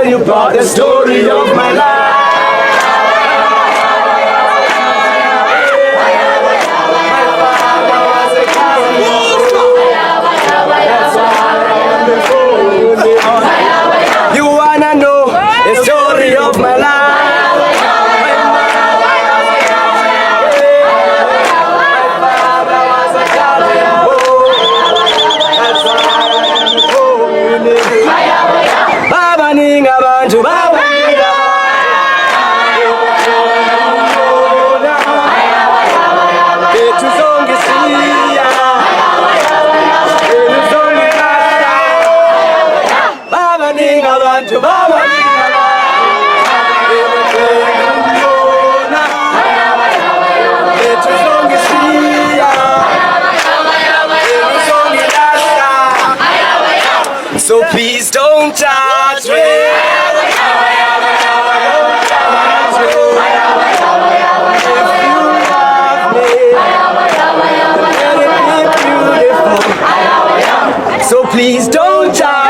tell you about the story of my life. You wanna know the story of my life? Baba ninga bantu, Baba ninga betuzongisiya Baba ninga bantu, Baba ninga betuzongisiya so please don't judge me. So please don't judge